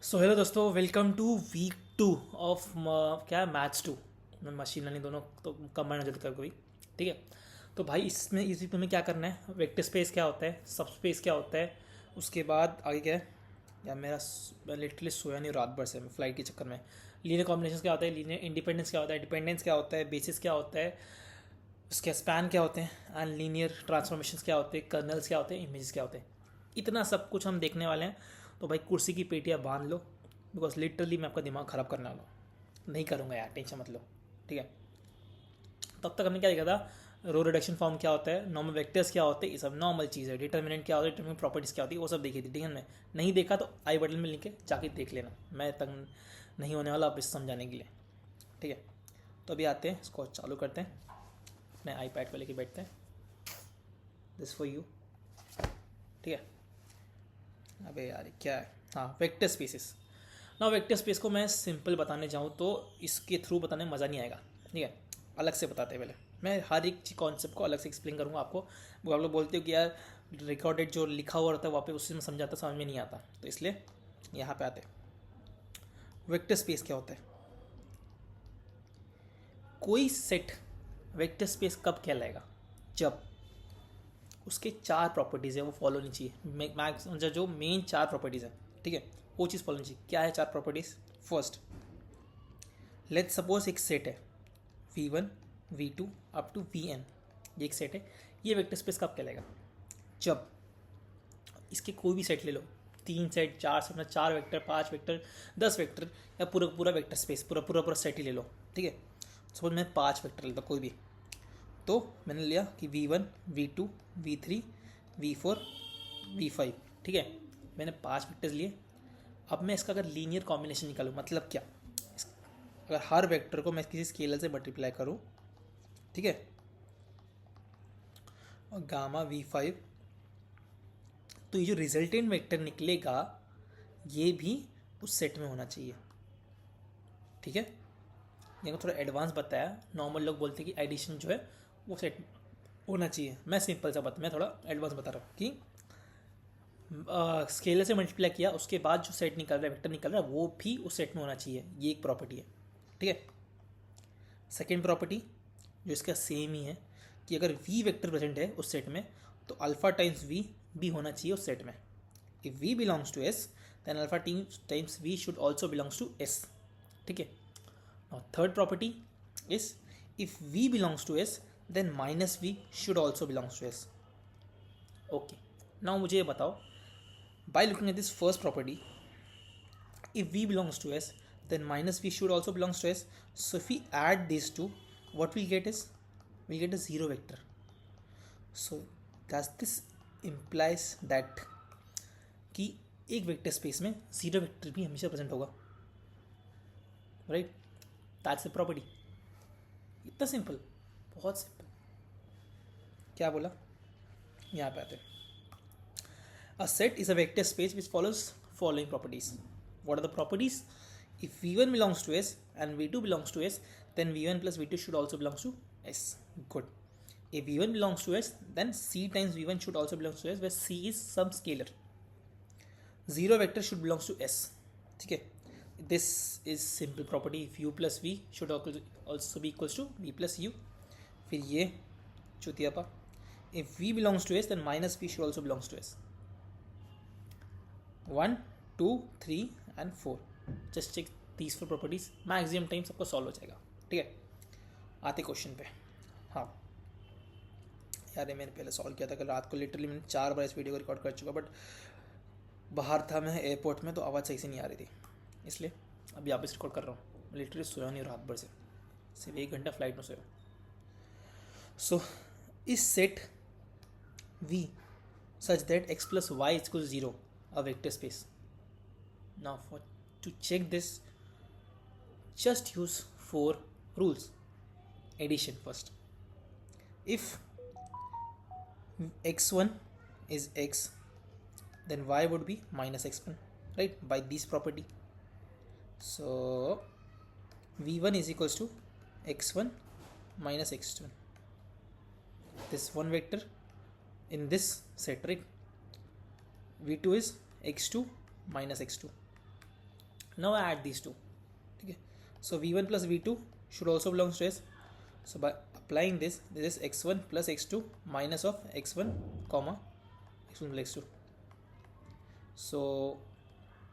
So hello दोस्तों, welcome two week 2 of क्या maths 2 machine learning दोनों तो कंबाइन हो जाता है कभी। ठीक है। तो भाई इसमें इस वीक में क्या करना है, वेक्टर स्पेस क्या होता है, सब स्पेस क्या होता है, उसके बाद आगे क्या है। यार मैं लिटरली सोया नहीं रात भर से, मैं फ्लाइट के चक्कर में। लीनियर कॉम्बिनेशन क्या होता है, लीनियर इंडिपेंडेंस क्या होता है, डिपेंडेंस क्या होता है, बेसिस क्या होता है, उसके स्पैन क्या होते हैं, एंड लीनियर ट्रांसफॉर्मेशन क्या होते हैं, कर्नल्स क्या होते हैं, इमेजेस क्या होते हैं। इतना सब कुछ हम देखने वाले हैं। तो भाई कुर्सी की पेटियाँ बांध लो, बिकॉज लिटरली मैं आपका दिमाग ख़राब करने वाला हूँ। नहीं करूँगा यार, टेंशन मत लो। ठीक है। तब तक हमने क्या देखा था, रो रिडक्शन फॉर्म क्या होता है, नॉर्मल वेक्टर्स क्या होते हैं, ये सब नॉर्मल चीज़ है। डिटर्मिनेंट क्या होता है, डिटर्मिनेंट प्रॉपर्टीज़ क्या होती है, वो सब देखी थी। ठीक है। मैं नहीं देखा तो आई बटन में लिंक के जाके देख लेना, मैं तक नहीं होने वाला अब इस समझाने के लिए। ठीक है। तो अभी आते हैं, इसको चालू करते हैं, अपने आईपैड पर लेके बैठते हैं। This for you. ठीक है। अबे यार क्या है, हाँ, वेक्टर स्पेसिस। ना वेक्टर स्पेस को मैं सिंपल बताने जाऊँ तो इसके थ्रू बताने में मज़ा नहीं आएगा। ठीक है। अलग से बताते हैं पहले, मैं हर एक कॉन्सेप्ट को अलग से एक्सप्लेन करूँगा आपको। वो आप लोग बोलते हो कि यार रिकॉर्डेड जो लिखा हुआ रहता है वहाँ पे उससे मैं समझाता समझ में नहीं आता, तो इसलिए यहाँ पे आते हैं। वेक्टर स्पेस क्या होता है, कोई सेट वेक्टर स्पेस कब कहलाएगा, जब उसके चार प्रॉपर्टीज़ है वो फॉलो नहीं चाहिए। मैक्स जो मेन चार प्रॉपर्टीज़ है, ठीक है, वो चीज़ फॉलो नहीं चाहिए। क्या है चार प्रॉपर्टीज़? फर्स्ट, लेट सपोज एक सेट है V1 V2 up to Vn, ये एक सेट है। ये वेक्टर स्पेस कब कहलाएगा, जब इसके कोई भी सेट ले लो, तीन सेट, चार सेट, मतलब चार वेक्टर, पांच वेक्टर, 10 वेक्टर, या पूरा पूरा वेक्टर स्पेस, पूरा पूरा पूरा सेट ही ले लो। ठीक है। सपोज मैं पांच वेक्टर लेता कोई भी, तो मैंने लिया कि V1 V2 V3 V4 V5। ठीक है। मैंने पांच वेक्टर्स लिए। अब मैं इसका अगर लीनियर कॉम्बिनेशन निकालूँ, मतलब क्या, अगर हर वेक्टर को मैं किसी स्केलर से मल्टीप्लाई करूँ, ठीक है, और गामा V5, तो ये जो रिजल्टेंट वेक्टर निकलेगा ये भी उस सेट में होना चाहिए। ठीक है। ये को थोड़ा एडवांस बताया, नॉर्मल लोग बोलते हैं कि एडिशन जो है वो सेट होना चाहिए। मैं सिंपल सा मैं थोड़ा एडवांस बता रहा हूँ कि स्केलर से मल्टीप्लाई किया उसके बाद जो सेट निकल रहा है, वेक्टर निकल रहा है, वो भी उस सेट में होना चाहिए। ये एक प्रॉपर्टी है। ठीक है। सेकेंड प्रॉपर्टी जो इसका सेम ही है, कि अगर वी वेक्टर प्रेजेंट है उस सेट में, तो अल्फा टाइम्स वी भी होना चाहिए उस सेट में। If v belongs to S, then alpha times v should also belongs to S. ठीक है। और third property is, if v belongs to S, then minus v should also belongs to S. Okay. Now मुझे ये बताओ, by looking at this first property, if v belongs to s, then minus v should also belongs to s. So if we add these two, what we'll get is, we'll get a zero vector. So does this implies that कि एक vector space में zero vector भी हमेशा present होगा, right? That's the property. इतना simple, बहुत simple. क्या बोला, यहाँ पे आते हैं। A set is a vector space which follows following properties. What are the properties? If V1 belongs to S and V2 belongs to S, then V1 plus V2 should also belong to S. Good. If V1 belongs to S, then C times V1 should also belong to S, where C is some scalar. Zero vector should belong to S. Okay. This is simple property. If U plus V should also be equals to V plus U. फिर ये चुतियापा, if V belongs to S, then minus V should also belongs to S. 1 2 3 and 4, just check these four properties, maximum time सबको solve हो जाएगा। ठीक है। आते question पे। हाँ यार, ये मैंने पहले सॉल्व किया था कल रात को, लिटरली मैंने 4 बार इस वीडियो को रिकॉर्ड कर चुका, बट बाहर था मैं एयरपोर्ट में, तो आवाज़ सही से नहीं आ रही थी, इसलिए अभी वापस रिकॉर्ड कर रहा हूँ। लिटरली सोया नहीं रात भर से, सिर्फ 1 घंटा फ्लाइट में सोया। सो इस set V such that x plus y equal 0 a vector space. Now to check this, just use 4 rules. Addition first. If x1 is x, then y would be minus x1, right, by this property. So v1 is equals to x1 minus x2. This one vector in this set, right? v2 is x2 minus x2. Now I add these two, ठीक है. सो v1 plus v2 should also belongs to S. So by applying this, this is x1 plus x2 minus of x1 comma x1 plus x2. So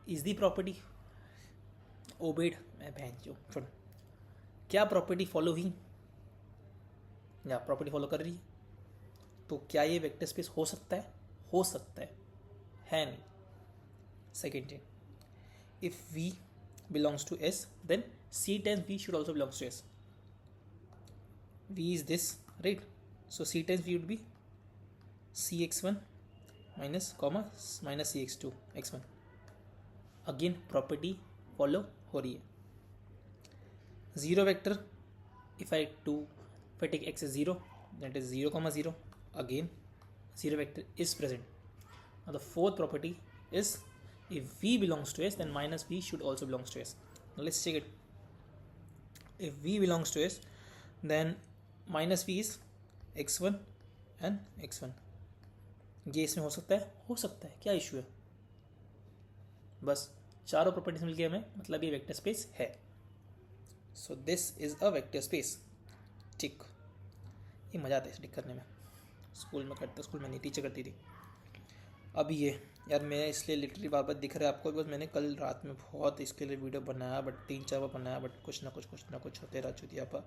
is the property obeyed? मैं बहन जो छोड़, क्या property follow हुई या property follow कर रही है? तो क्या ये वेक्टर स्पेस हो सकता है? हो सकता है नहीं. Second thing, if v belongs to S, then C times V should also belongs to S. V is this, right? So C times V would be Cx1 minus comma minus Cx2 x1. Again property follow हो रही है. Zero vector, if I take x as 0, that is 0 comma 0. Again zero vector is present. Now the fourth property is, if v belongs to S, then minus v should also belongs to S. Now let's check it. If v belongs to S, then minus v is x1 and x1. ये इसमें हो सकता है? हो सकता है. क्या issue है? बस चारों प्रॉपर्टीज मिल गए हमें, मतलब ये वेक्टर स्पेस है. So this is a vector space. Tick. ये मज़ा आता है टिक करने में. स्कूल में करता, स्कूल में नहीं, टीचर करती थी. अब ये यार मैं इसलिए लिटरली बार बार दिख रहा है आपको, बस मैंने कल रात में बहुत इसके लिए वीडियो बनाया, बट 3-4 बार बनाया, बट कुछ ना कुछ होते रहा चुतिया पर,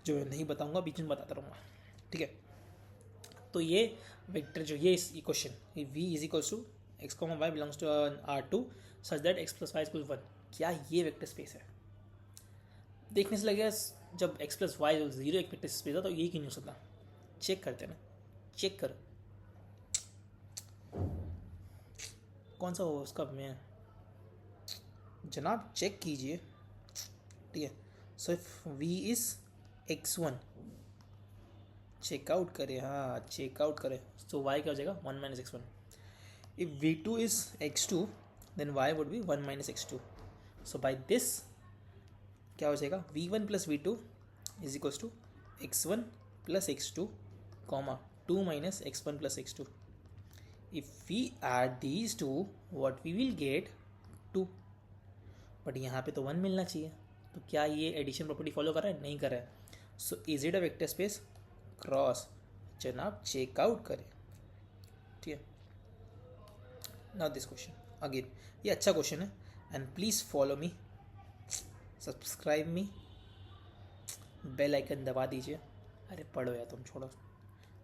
जो मैं नहीं बताऊंगा बीच में बताता रहूँगा, ठीक है. तो ये वेक्टर जो ये equation v is equals to x comma y belongs to R2 such that x plus y equal 1, क्या ये वेक्टर स्पेस है? देखने से लगेगा जब x प्लस वाई 0 एक वेक्टर स्पेस है, तो ये क्यों नहीं हो सकता? चेक करते हैं ना, चेक कर कौन सा हो उसका में जनाब, चेक कीजिए, ठीक है. So if v is x1, check out करें, हाँ चेकआउट करें, तो y क्या हो जाएगा? 1 minus x1. If v2 is x2, then y would be 1 minus x2. So by this क्या हो जाएगा? v1 plus v2 is equals to x1 plus x2 comma 2 minus x1 plus x2. If we add these two, what we will get? 2. But यहाँ पे तो 1 मिलना चाहिए, तो क्या ये एडिशन प्रॉपर्टी फॉलो कर रहा है? नहीं कर रहा है. So is it a vector space? Cross. जनाब चेकआउट करें, ठीक है. नाउ दिस क्वेश्चन अगेन, ये अच्छा क्वेश्चन है, and please follow me, subscribe me, bell icon दबा दीजिए. अरे पढ़ो यार तुम, छोड़ो,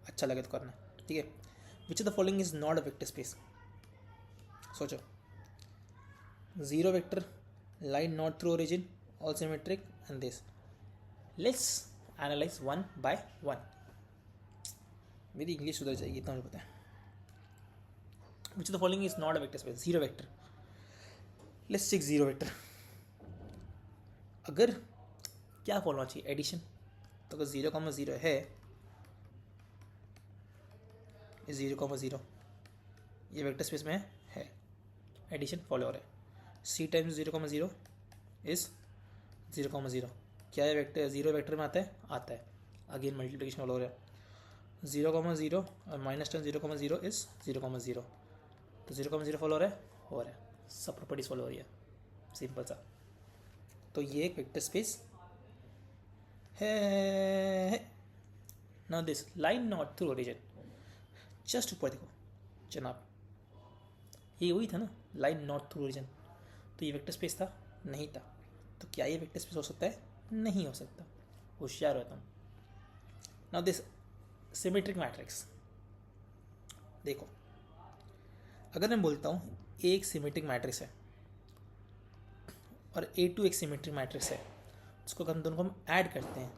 अच्छा लगे तो करना, ठीक है. Which of the following is not a vector space? सोचो. Zero vector, line not through origin, all symmetric, and this. Let's analyze one by one. मेरी इंग्लिश सुधर जाएगी, इतना मुझे पता है. Which of the following is not a vector space? Zero vector. Let's check zero vector. अगर क्या follow होना चाहिए? एडिशन. तो अगर 0,0 है, 0,0 ये वेक्टर स्पेस में है, एडिशन फॉलो हो रहा है. c times 0,0 is 0,0. क्या है वेक्टर? 0 वेक्टर में आता है. अगेन मल्टीप्लिकेशन फॉलो हो रहा है. 0,0 और माइनस टाइम 0,0 इज 0,0. तो 0,0 फॉलो हो रहा है. सब प्रॉपर्टीज फॉलो हो रही है, सिंपल सा. तो ये एक वेक्टर स्पेस है. Now this line not through origin, just ऊपर देखो जनाब, ये वही था ना, लाइन नॉट थ्रू ओरिजिन. तो ये वेक्टर स्पेस था? नहीं था. तो क्या ये वेक्टर स्पेस हो सकता है? नहीं हो सकता. होशियार होता हूँ. नाउ दिस सिमेट्रिक मैट्रिक्स, देखो अगर मैं बोलता हूँ ए एक सिमेट्रिक मैट्रिक्स है और A2 एक सिमेट्रिक मैट्रिक्स है, उसको हम दोनों को हम ऐड करते हैं,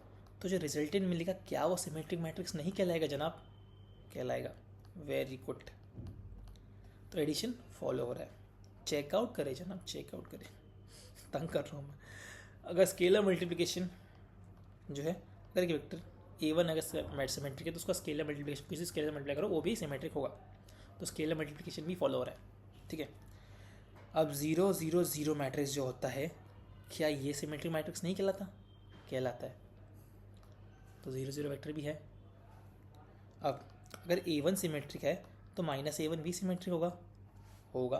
तो जो रिजल्टेंट मिलेगा क्या वो सिमेट्रिक मैट्रिक्स नहीं कहलाएगा जनाब? कहलाएगा. Very good. तो एडिशन फॉलो हो रहा है. चेकआउट करें जनाब, चेकआउट करें, तंग कर रहा हूँ मैं. अगर स्केलर मल्टीप्लिकेशन जो है, अगर एक वेक्टर A1 अगर सिमेट्रिक है, तो उसका स्केलर मल्टीप्लिकेशन किसी स्केलर मल्टीप्लाई करो वो भी सिमेट्रिक होगा. तो स्केलर मल्टीप्लिकेशन भी फॉलो हो रहा है, ठीक है. अब 0, 0, 0 मैट्रिक्स जो होता है, क्या ये सिमेट्रिक मैट्रिक्स नहीं कहलाता? कहलाता है. तो 0, 0 वेक्टर भी है. अब अगर A1 सिमेट्रिक है तो माइनस A1 भी सिमेट्रिक होगा.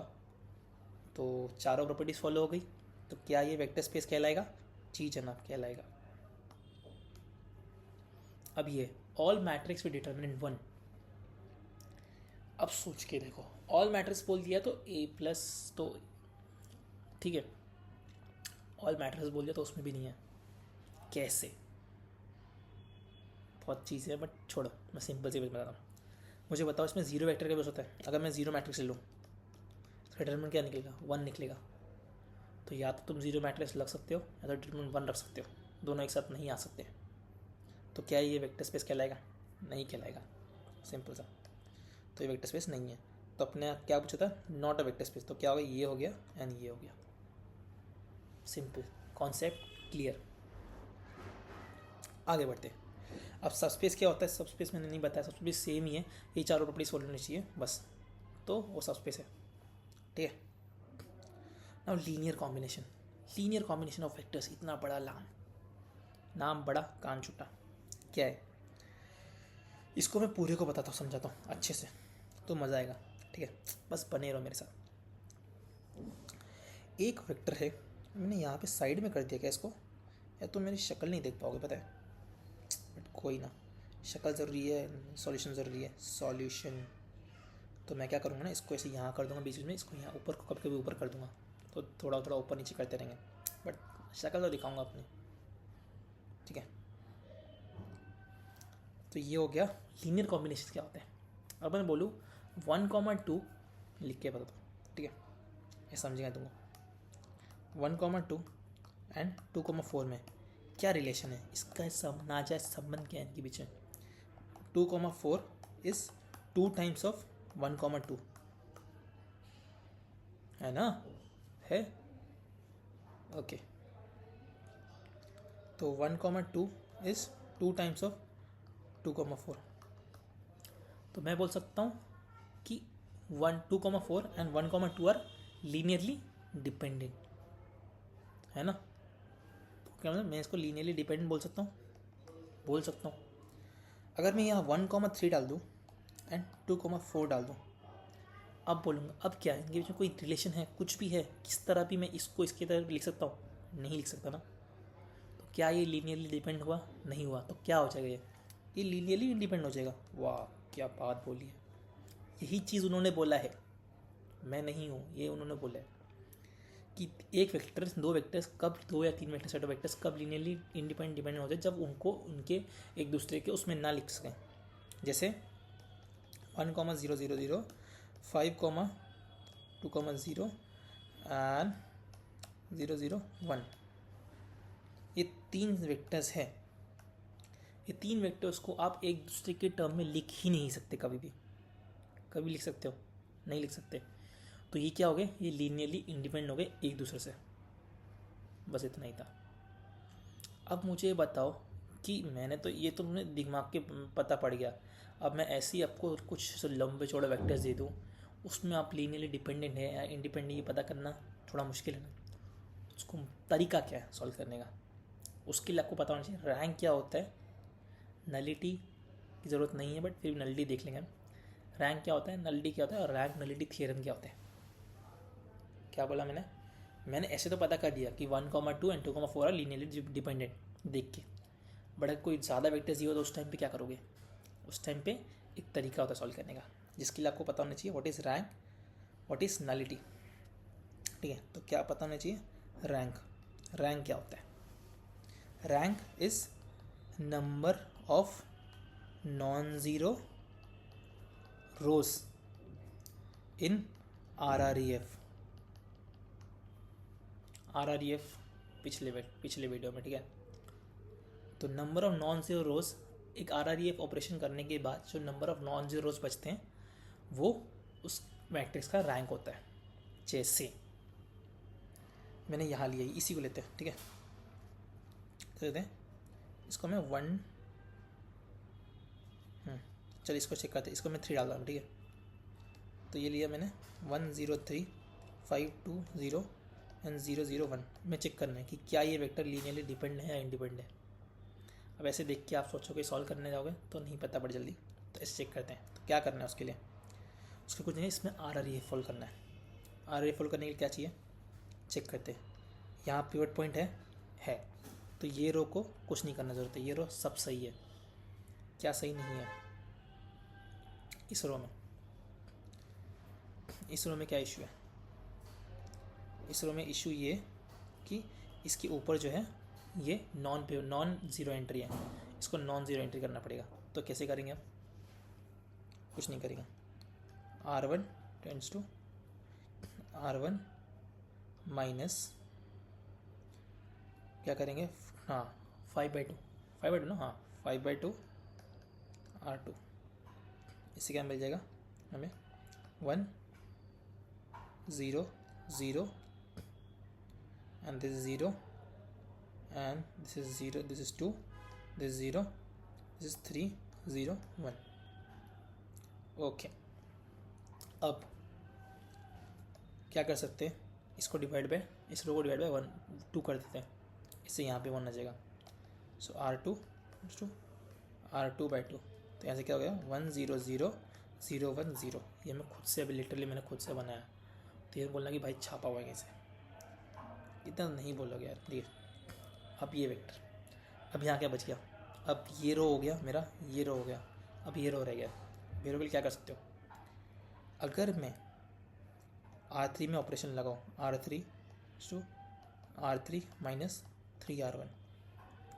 तो चारों प्रॉपर्टीज़ फॉलो हो गई. तो क्या ये वेक्टर स्पेस कहलाएगा? जी जनाब कहलाएगा। अब ये ऑल मैट्रिक्स विद डिटर्मिनेंट 1, अब सोच के देखो, ऑल मैट्रिक्स बोल दिया तो ए प्लस, तो ठीक है, ऑल मैट्रिक्स बोल दिया तो उसमें भी नहीं है, कैसे? बहुत चीज़ें हैं, बट छोड़ो, मैं सिंपल सी बात बता रहा हूँ। मुझे बताओ इसमें जीरो वेक्टर का बेस होता है, अगर मैं जीरो मैट्रिक्स ले लूँ तो डिटरमिनेंट क्या निकलेगा? 1 निकलेगा। तो या तो तुम जीरो मैट्रिक्स रख सकते हो या तो डिटरमिनेंट 1 रख सकते हो, दोनों एक साथ नहीं आ सकते। तो क्या ये वेक्टर स्पेस कहलाएगा? नहीं कहलाएगा, सिंपल सा। तो ये वेक्टर स्पेस नहीं है। तो अपने क्या पूछा था? Not a vector space. तो क्या हो गया? ये हो गया एंड ये हो गया। Simple concept clear. आगे बढ़ते। अब सबस्पेस क्या होता है? सबस्पेस मैंने नहीं बताया, सबस्पेस सेम ही है, ये चारों प्रॉपर्टीज फॉलो होनी चाहिए बस, तो वो सबस्पेस है, ठीक है। Now linear combination, linear combination of vectors, इतना बड़ा नाम बड़ा कान छुटा, क्या है? इसको मैं पूरे को बताता हूँ, समझाता हूँ अच्छे से, तो मज़ा आएगा, ठीक है, बस बने रहो मेरे साथ। एक वेक्टर है, मैंने यहाँ पे साइड में कर दिया क्या इसको, या तो मेरी शक्ल नहीं देख पाओगे, पता है, बट कोई ना, शक्ल ज़रूरी है, सॉल्यूशन ज़रूरी है, सॉल्यूशन। तो मैं क्या करूँगा ना, इसको ऐसे यहाँ कर दूँगा बीच में, इसको यहाँ ऊपर को कभी कभी ऊपर कर दूँगा, तो थोड़ा थोड़ा ऊपर नीचे करते रहेंगे, बट शक्ल तो दिखाऊँगा अपनी, ठीक है। तो ये हो गया लीनियर कॉम्बिनेशन क्या होता है। अब मैं बोलूँ 1,2 लिख के बता दो, ठीक है, ये समझेगा तुमको। 1,2 एंड 2,4 में क्या रिलेशन है, इसका सब नाजायज संबंध क्या है इनके बीच में? 2,4 इज 2 टाइम्स ऑफ 1,2, है ना? है, ओके। तो 1,2 इज 2 टाइम्स ऑफ 2,4। तो मैं बोल सकता हूँ कि 2,4 एंड 1,2 आर लीनियरली डिपेंडेंट, है ना? तो क्या मतलब, मैं इसको लीनियरली डिपेंडेंट बोल सकता हूँ, बोल सकता हूँ। अगर मैं यहाँ 1,3 डाल दूँ एंड 2,4 डाल दूँ, अब बोलूँगा अब क्या है, इनके बीच में कोई रिलेशन है, कुछ भी है, किस तरह भी मैं इसको इसकी तरह लिख सकता हूँ? नहीं लिख सकता ना। तो क्या ये लीनियरली डिपेंड हुआ? नहीं हुआ। तो क्या हो जाएगा ये लीनियरली इंडिपेंडेंट हो जाएगा। वाह क्या बात बोली है, यही चीज़ उन्होंने बोला है, मैं नहीं हूँ, ये उन्होंने बोला है कि एक वेक्टर, दो वेक्टर्स कब, 2 या 3 वेक्टर सेट ऑफ वेक्टर्स कब लीनियरली डिपेंडेंट हो जाए, जब उनको उनके एक दूसरे के उसमें ना लिख सकें। जैसे 1,0,0,0, 5,2,0 एंड 0,0,1, ये 3 वेक्टर्स हैं। ये 3 वेक्टर्स को आप एक दूसरे के टर्म में लिख ही नहीं सकते कभी भी। कभी लिख सकते हो? नहीं लिख सकते। तो ये क्या हो गए? ये लीनियरली इंडिपेंडेंट हो गए एक दूसरे से, बस इतना ही था। अब मुझे बताओ कि मैंने तो ये तो मुझे दिमाग के पता पड़ गया, अब मैं ऐसे ही आपको कुछ लंबे चौड़े वेक्टर्स दे दूँ, उसमें आप लीनियरली डिपेंडेंट है या इंडिपेंडेंट ये पता करना थोड़ा मुश्किल है ना। उसको तरीका क्या है सॉल्व करने का, उसके लिए आपको पता होना चाहिए रैंक क्या होता है। नलिटी की ज़रूरत नहीं है, बट फिर भी नलिटी देख लेंगे। रैंक क्या होता है, नलिटी क्या होता है, और रैंक नलिटी थियरम क्या होता है। क्या बोला मैंने ऐसे तो पता कर दिया कि 1,2 एंड 2,4 आर लीनियरली डिपेंडेंट देख के, बट अगर कोई ज़्यादा वेक्टर्स दिए हो तो उस टाइम पे क्या करोगे? उस टाइम पे एक तरीका होता है सॉल्व करने का, जिसके लिए आपको पता होना चाहिए what is rank, what is nullity, ठीक है। तो क्या पता होना चाहिए? रैंक क्या होता है? Rank is number of non zero rows in RREF पिछले वीडियो में, ठीक है। तो number of non zero rows, एक RREF ऑपरेशन करने के बाद जो number of non zero rows बचते हैं वो उस मैट्रिक्स का रैंक होता है। जैसे मैंने यहाँ लिया, इसी को लेते हैं, ठीक है, लेते हैं इसको मैं 1, चलिए इसको चेक करते हैं, इसको मैं 3 डाल रहा हूँ, ठीक है। तो ये लिया मैंने 1,0,3, 5,2,0 एंड 0,0,1 में चेक करना है कि क्या ये वेक्टर लीनियरली डिपेंड है या इंडिपेंडेंट है। अब ऐसे देख के आप सोचोगे सॉल्व करने जाओगे तो नहीं पता पड़ जल्दी, तो ऐसे चेक करते हैं। तो क्या करना है उसके लिए? कुछ नहीं, इसमें RREF फॉलो करना है। RREF फॉलो करने के लिए क्या चाहिए चेक करते हैं। यहाँ पिवट पॉइंट है तो ये रो को कुछ नहीं करना ज़रूरत है, ये रो सब सही है। क्या सही नहीं है इस रो में? इस रो में क्या इशू है? इस रो में इशू ये कि इसके ऊपर जो है ये नॉन ज़ीरो एंट्री है, इसको नॉन ज़ीरो एंट्री करना पड़ेगा। तो कैसे करेंगे आप? कुछ नहीं करेंगे, R1 tends to R1 minus क्या करेंगे, हाँ 5/2 ना, हाँ 5/2 R2। इससे क्या मिल जाएगा हमें? 1 0 0 and this is 0 and this is 0, this is 2, this is 0, this is 3 0 1। Okay, अब क्या कर सकते हैं, इसको डिवाइड बाय इस रो को डिवाइड बाय 1 2 कर देते हैं, इससे यहाँ पे 1 आ जाएगा। सो R2 R2/2। तो यहाँ से क्या हो गया 1 0 0 0 1 0। ये मैं खुद से अभी लिटरली मैंने खुद से बनाया। तो ये बोलना कि भाई छापा हुआ है कैसे, इतना नहीं बोलोगे यार। देखिए अब ये वेक्टर, अब यहाँ क्या बच गया, अब ये रो हो गया मेरा, ये रो हो गया, अब ये रो रह गया। ये रो के लिए क्या कर सकते हो, अगर मैं R3 में ऑपरेशन लगाऊँ, R3 माइनस 3R1,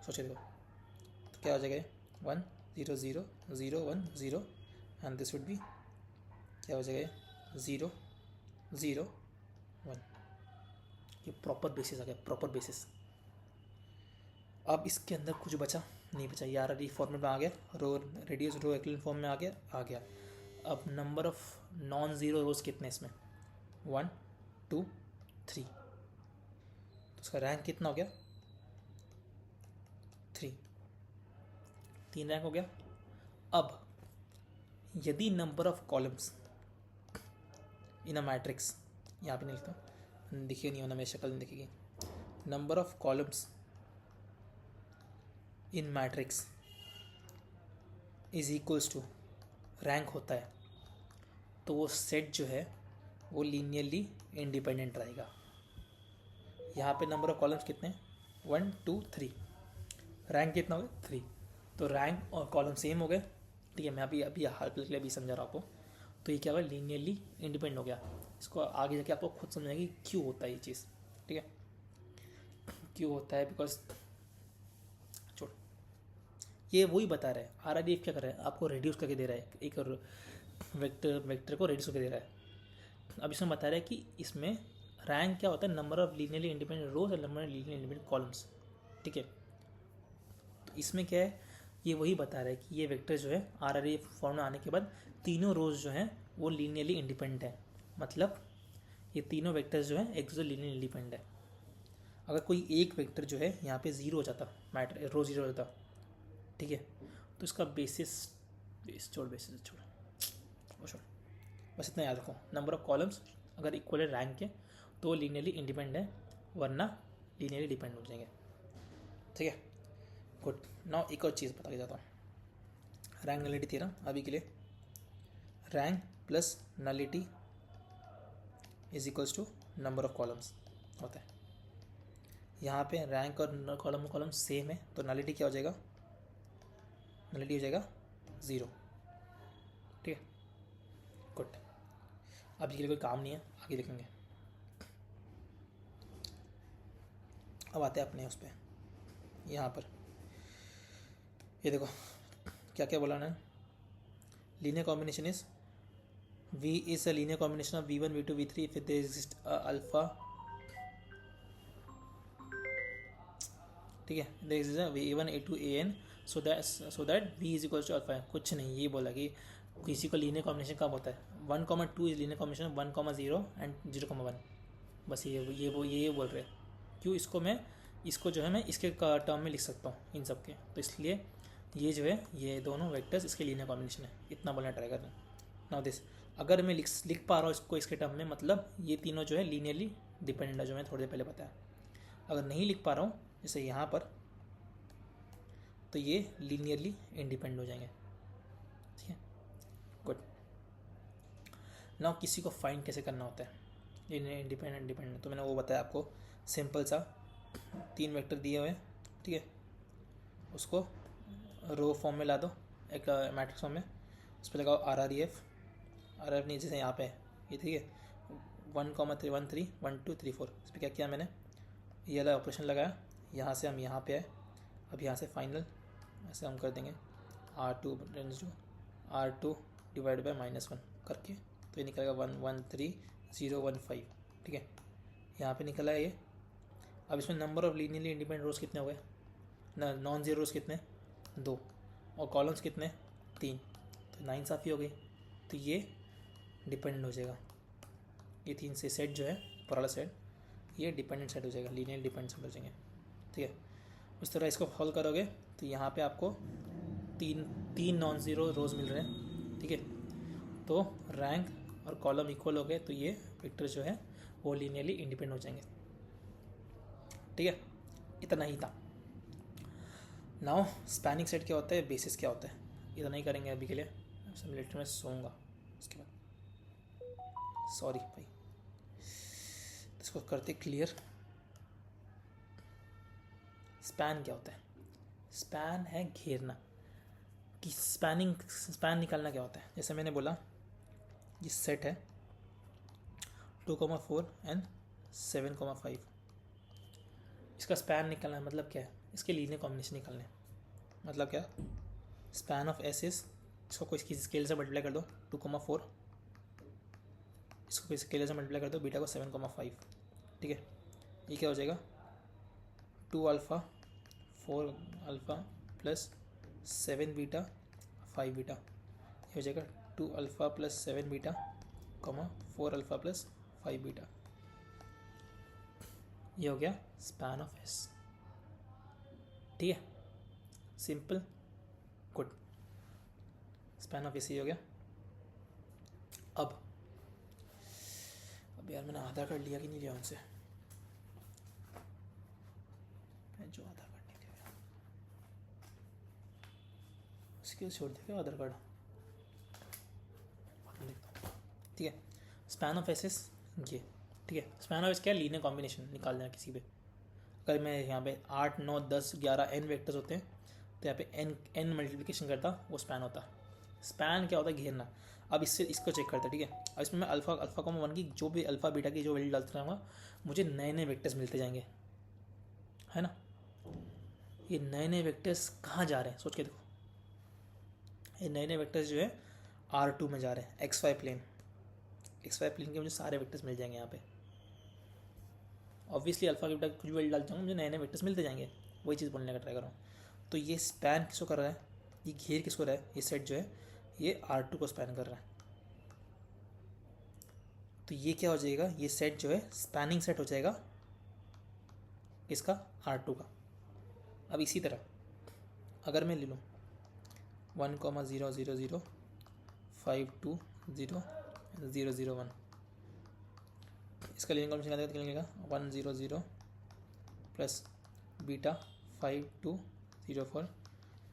सोचे देखो तो क्या हो जाएगा 1 0 0 0 1 0 एंड दिस वुड बी क्या हो जाएगा 0 0 1। ये प्रॉपर बेसिस आ गया, प्रॉपर बेसिस। अब इसके अंदर कुछ बचा नहीं बचा, ये RRE फॉर्मेट में आ गया, रो रेडियस रो एक्लन फॉर्म में आ गया। अब नंबर ऑफ नॉन ज़ीरो रोज कितने इसमें 1 2 3, तो उसका रैंक कितना हो गया 3 रैंक हो गया। अब यदि number of columns in a matrix, यहाँ पे नहीं लिखता हूँ, दिखिए नहीं होना, मेरी शक्ल नहीं दिखेगी, number of columns in matrix is equals to rank होता है, तो वो सेट जो है वो लीनियरली इंडिपेंडेंट रहेगा। यहाँ पे नंबर ऑफ कॉलम्स कितने हैं 1 2 3, रैंक कितना हो गया 3, तो रैंक और कॉलम सेम हो गए। ठीक है, मैं अभी हाल के लिए अभी समझा रहा हूँ आपको। तो ये क्या हुआ, लीनियरली इंडिपेंडेंट हो गया। इसको आगे जाके आपको खुद समझाएगी क्यों होता है ये चीज़। ठीक है, क्यों होता है, बिकॉज छोड़, ये वही बता रहा है। RRDF क्या कर रहा है, आपको रिड्यूस करके दे रहा है, एक वेक्टर को रिड्यूस करके दे रहा है। अब इसमें बता रहा है कि इसमें रैंक क्या होता है, नंबर ऑफ लीनियरली इंडिपेंडेंट रोज और number of linearly independent columns. ठीक है, तो इसमें क्या है, ये वही बता रहा है कि ये वेक्टर जो है RRDF फॉर्म में आने के बाद तीनों रोज जो हैं वो लीनियरली इंडिपेंडेंट है। मतलब ये तीनों वेक्टर्स जो है एक दूसरे लीनियरली इंडिपेंडेंट है। अगर कोई एक वेक्टर जो है यहाँ पे ज़ीरो हो जाता, मैटर रो ज़ीरो हो जाता, ठीक है, तो इसका बेसिस छोड़ बस इतना याद रखो, नंबर ऑफ कॉलम्स अगर इक्वल है रैंक के तो लीनियरली इंडिपेंडेंट है, वरना लीनियरली डिपेंड हो जाएंगे। ठीक है, गुड। नाउ एक और चीज़ बता के जाता हूँ, रैंक नलिटी थ्योरम। अभी के लिए rank plus nullity is equals to number of columns होता है। यहाँ पे रैंक और कॉलम सेम है, तो नलिटी क्या हो जाएगा, नलिटी हो जाएगा 0। ठीक है, गुड। अभी के लिए कोई काम नहीं है, आगे देखेंगे। अब आते हैं अपने उस पर, यहाँ पर ये देखो क्या क्या बोला ना, linear combination is V is a linear combination of V1 V2 V3 if there exists a alpha, ठीक है, there exists a V1 A2 AN so that V is equals to alpha है। कुछ नहीं, ये बोला कि किसी को लीनियर कॉम्बिनेशन कब होता है 1,2 इज लीनियर कॉम्बिनेशन 1,0 एंड 0,1। बस ये बोल रहे हैं। क्यों, इसको जो है मैं इसके टर्म में लिख सकता हूँ इन सब के, तो इसलिए ये जो है ये दोनों वेक्टर्स इसके लीनियर कॉम्बिनेशन है। इतना बोलना ट्राई करना। नाउ दिस, अगर मैं लिख पा रहा हूँ इसको इसके टर्म में, मतलब ये तीनों जो है लीनियरली डिपेंडेंट है, जो मैं थोड़ी देर पहले बताया। अगर नहीं लिख पा रहा हूँ जैसे यहाँ पर, तो ये लीनियरली इंडिपेंडेंट हो जाएंगे। ठीक है, गुड। नाउ किसी को फाइंड कैसे करना होता है लीनियर इंडिपेंडेंट, तो मैंने वो बताया आपको सिंपल सा 3 वेक्टर दिए हुए हैं, ठीक है, उसको रो फॉर्म में ला दो, एक मैट्रिक्स फॉर्म में, उस पर लगाओ आर आर ई एफ नहीं, जैसे यहाँ पे है ये, ठीक है, 1,3 1 2 3 4, इस पर क्या किया मैंने, ये वाला ऑपरेशन लगाया, यहाँ से हम यहाँ पे आए, अब यहाँ से फाइनल ऐसे हम कर देंगे R2 R2 डिवाइड बाई -1 करके, तो ये निकलेगा 1,1,3,0,1,5, ठीक है, यहाँ पे निकला है ये। अब इसमें नंबर ऑफ लीनियरली इंडिपेंडेंट रोज कितने हो गए, नॉन जीरो रोज कितने, 2, और कॉलम्स कितने, 3, तो नाइंसाफ़ी हो गई, तो ये डिपेंडेंट हो जाएगा, ये 3 से सेट जो है पुराना सेट, ये डिपेंडेंट सेट हो जाएगा, लीनियर डिपेंडेंट सेट हो जाएंगे, ठीक है। उस तरह इसको सॉल्व करोगे तो यहाँ पे आपको तीन नॉन ज़ीरो रोज़ मिल रहे हैं, ठीक है, तो रैंक और कॉलम इक्वल हो गए, तो ये वेक्टर जो है वो लीनियरली इंडिपेंडेंट हो जाएंगे, ठीक है, इतना ही था। नाउ स्पैनिंग सेट क्या होता है, बेसिस क्या होता है, इतना ही करेंगे अभी के लिए, मिनट में सोऊंगा उसके बाद, सॉरी भाई, इसको करते क्लियर। स्पैन क्या होता है, स्पैन है घेरना, कि स्पैन निकालना क्या होता है, जैसे मैंने बोला ये सेट है 2,4 एंड 7,5, इसका स्पैन निकालना है, मतलब क्या है, इसके लीनियर कॉम्बिनेशन निकालने, मतलब क्या, स्पैन ऑफ एस इज, इसको कोई किसी स्केल से मल्टीप्लाई कर दो 2,4, इसको कोई स्केल से मल्टीप्लाई कर दो, बीटा को 7,5, ठीक है, ये क्या हो जाएगा 2 alpha 4 alpha plus 7 beta 5 beta, ये हो जाएगा 2 alpha plus 7 beta 4 alpha plus 5 beta, ये हो गया स्पैन ऑफ एस, ठीक है, simple, good, span of S ही हो गया। अब यार मैंने आधार कार्ड लिया कि नहीं लिया उनसे, मैं जो आधार कार्ड नहीं लिया उसके छोड़ देगा आधार कार्ड, ठीक है। स्पैन ऑफ एसेस ये, ठीक है, स्पैन ऑफ एस क्या है, लीनियर कॉम्बिनेशन निकाल देना किसी पे, अगर मैं यहाँ पे 8 9 10 11 n वेक्टर्स होते हैं, तो यहाँ पे n मल्टीप्लिकेशन करता, वो स्पैन होता। स्पैन क्या होता है, घेरना। अब इससे इसको चेक करते हैं, ठीक है, अब इसमें मैं अल्फा कॉमा 1 की जो भी अल्फा बीटा की जो वैल्यू डालता रहूँगा, मुझे नए नए वेक्टर्स मिलते जाएंगे, है ना। ये नए नए वेक्टर्स कहाँ जा रहे हैं, सोच के देखो, ये नए नए वेक्टर्स जो है R2 में जा रहे हैं, XY प्लेन के मुझे सारे वेक्टर्स मिल जाएंगे यहाँ पे, ऑब्वियसली अल्फा बीटा कुछ भी वैल्यू डाल जाऊँगा, मुझे नए नए वेक्टर्स मिलते जाएंगे, वही चीज़ बोलने का ट्राई कर रहा हूँ। तो ये स्पैन किसको कर रहा है, ये घेर किसको रहा है, ये सेट जो है ये R2 को स्पैन कर रहा है, तो ये क्या हो जाएगा, ये सेट जो है स्पैनिंग सेट हो जाएगा इसका R2 का। अब इसी तरह अगर मैं ले लूँ 1,0,0,0 5 2 0 0 0 1, इसका लीनियर कॉम्बिनेशन कितना निकलेगा 1 0 0 प्लस बीटा 5 2 0 4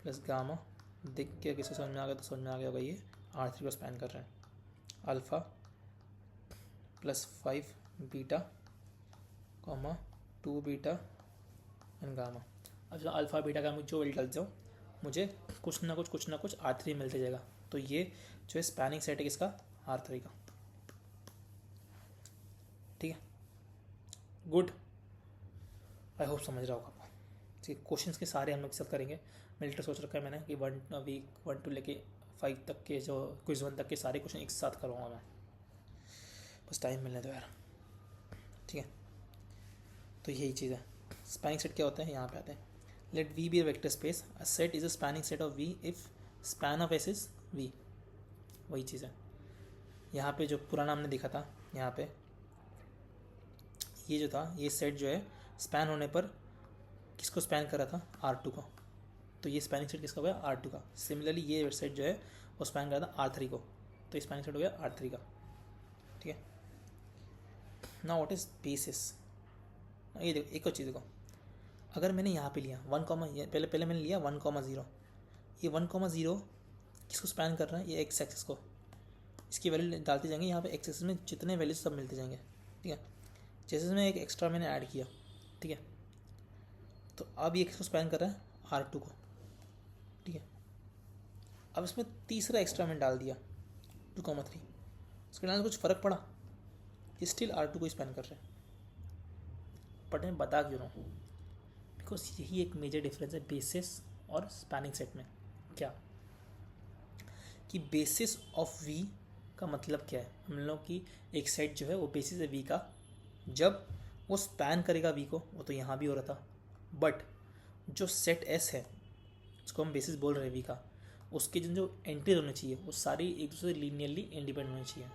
प्लस गामा, देख के किसी समझ में आ गया तो समझ में आ गया होगा, ये R3 को स्पैन कर रहे हैं, alpha plus 5 beta 2 beta and gamma. अब जो अल्फ़ा बीटा का जो वैल्यू डाल जाऊँ, मुझे कुछ ना कुछ R3 मिलते जाएगा, तो ये जो है स्पैनिंग सेट है किसका, R3 का, ठीक है, गुड, आई होप समझ रहा होगा आपको, ठीक है। क्वेश्चंस के सारे हम लोग साथ करेंगे, मिलटर सोच रखा है मैंने कि 1 to लेके 5 तक के, जो क्विज 1 तक के सारे क्वेश्चन एक साथ करूँगा मैं, बस टाइम मिलने दो यार, ठीक है। तो यही चीज़ है, स्पैनिंग सेट क्या होता है, यहाँ पे आते हैं, let V be a vector space, a set is a spanning set of V if span of S is V, वही चीज़ है। यहाँ पे जो पुराना हमने देखा था, यहाँ पे ये जो था, ये सेट जो है स्पैन होने पर किसको स्पैन कर रहा था, R2 को, तो ये स्पैनिंग सेट किसका हो गया, R2 का। सिमिलरली ये सेट जो है वो स्पैन कर रहा था R3 को, तो स्पैनिंग सेट हो गया R3 का, ठीक है। नाउ व्हाट इज बेसिस, ये देखो एक और चीज़ देखो, अगर मैंने यहाँ पे लिया 1, पहले मैंने लिया 1,0, ये 1,0 किसको स्पैन कर रहा है, ये एक्स एक्सिस को, इसकी वैल्यू डालते जाएंगे, यहाँ पे एक्स एक्सिस में जितने वैल्यूज सब मिलते जाएंगे, ठीक है। जैसे इसमें एक एक्स्ट्रा मैंने ऐड किया, ठीक है, तो अब ये किसको स्पैन कर रहा है, R2 को, ठीक है। अब इसमें तीसरा एक्स्ट्रा मैंने डाल दिया 2,3, उसके डालने कुछ फ़र्क पड़ा, स्टिल R2 को स्पैन कर रहे हैं। बट मैं बता क्यों रहा हूँ, बिकॉज यही एक मेजर डिफरेंस है बेसिस और स्पैनिंग सेट में। क्या कि बेसिस ऑफ वी का मतलब क्या है, हम लोग की एक सेट जो है वो बेसिस है वी का, जब वो स्पैन करेगा वी को, वो तो यहाँ भी हो रहा था, बट जो सेट एस है उसको हम बेसिस बोल रहे हैं वी का, उसके जो एंट्रीज होने चाहिए वो सारी एक दूसरे से लीनियरली इंडिपेंडेंट होनी चाहिए,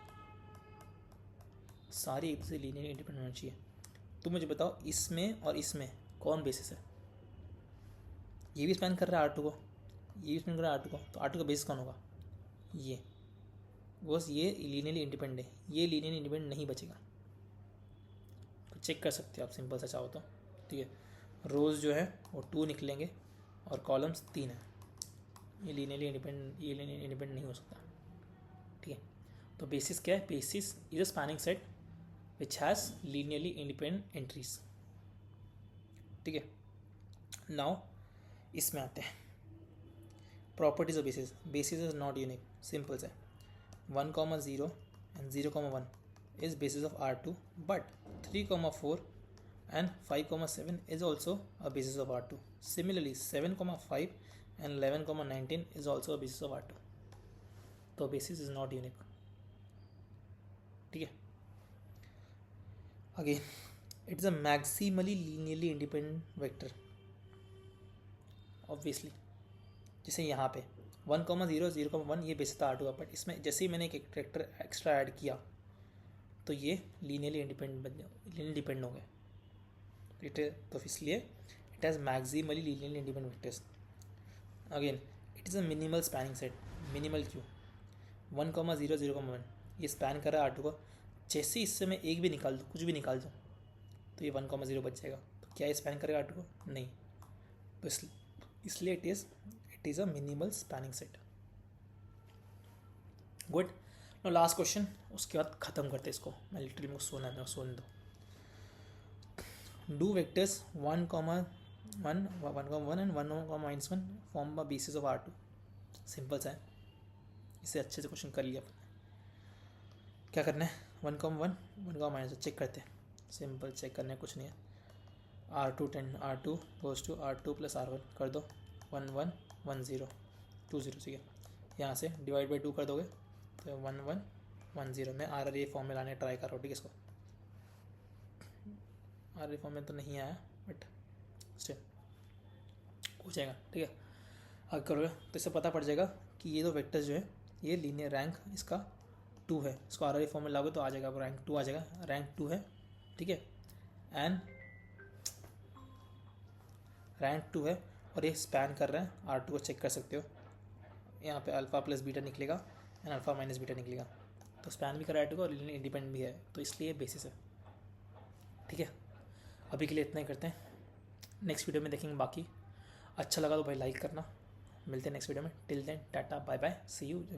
सारी एक दूसरे लीनियरली इंडिपेंडेंट होनी चाहिए। तो मुझे बताओ इसमें और इसमें कौन बेसिस है, ये भी स्पैन कर रहा है R2 को, ये भी स्पैन कर रहा है R2 को, तो R2 का बेसिस कौन होगा, ये बस, ये लीनियरली इंडिपेंडेंट है, ये लीनियरली इंडिपेंडेंट नहीं बचेगा। तो चेक कर सकते हो आप सिंपल सा चाहो तो, ठीक है। रोज़ जो है वो 2 निकलेंगे और कॉलम्स 3 है, ये लीनियरली इंडिपेंडेंट नहीं हो सकता, ठीक है। तो बेसिस क्या है, basis is a spanning set which has linearly independent entries, ठीक है। नाउ इसमें आते हैं properties of basis. Basis is not unique, simple से 1,0 and 0,1 is basis of R2, but 3,4 and 5,7 is also a basis of R2. Similarly, 7,5 and 11,19 is also a basis of R2. तो basis is not unique, ठीक है। Again, it is a maximally linearly independent vector. Obviously, जैसे यहाँ पे 1,0 0,1 ये basis था R2 का, but इसमें जैसे ही मैंने एक कैरेक्टर एक्स्ट्रा ऐड किया तो ये लीनियरली इंडिपेंडेंट हो गए, ठीक है। तो इसलिए it has maximally linearly independent vectors. Again it is a minimal spanning set. Minimal क्यों, 1,0 0,1 ये स्पैन कर रहा है R2 को, जैसे ही इससे मैं एक भी निकाल दूँ, कुछ भी निकाल दूँ, तो ये 1,0 बच जाएगा। तो क्या ये स्पैन करेगा R2 को, नहीं। तो इसलिए it is a minimal spanning set. Good. No last question, उसके बाद ख़त्म करते इसको, मैं लिटरली मुझको सोने दो। Do vectors 1,1 and 1,-1 form the basis of R2। Simple सा है, इससे अच्छे से क्वेश्चन कर लिया आपने। क्या करना है, 1,1 1,-, चेक करते हैं, सिंपल चेक करने कुछ नहीं है। R2 goes to R2 + R1 कर दो, 1 1 1 0 2 0, ठीक है। यहाँ से डिवाइड बाई 2 कर दोगे तो 1 1 1 0। मैं RRA फॉर्म में लाने ट्राई कर रहा हूँ, ठीक है। इसको RRA फॉर्म में तो नहीं आया, बट स्टिल हो जाएगा, ठीक है। अगर करोगे तो इससे पता पड़ जाएगा कि ये दो वेक्टर्स जो है ये लीनियर रैंक इसका 2 है। इसको RRA फॉर्म में लाओगे तो आ जाएगा, रैंक 2 आ जाएगा, रैंक 2 है, ठीक है। एंड रैंक 2 है और ये स्पैन कर रहा है R2 को, चेक कर सकते हो। यहाँ पे अल्फ़ा प्लस बीटा निकलेगा एंड अल्फ़ा माइनस बीटा निकलेगा, तो स्पैन भी कर रहा है R2 को और इंडिपेंडेंट भी है, तो इसलिए बेसिस है, ठीक है। अभी के लिए इतना ही करते हैं, नेक्स्ट वीडियो में देखेंगे बाकी। अच्छा लगा तो भाई लाइक करना, मिलते हैं नेक्स्ट वीडियो में। Till then tata bye bye, see you.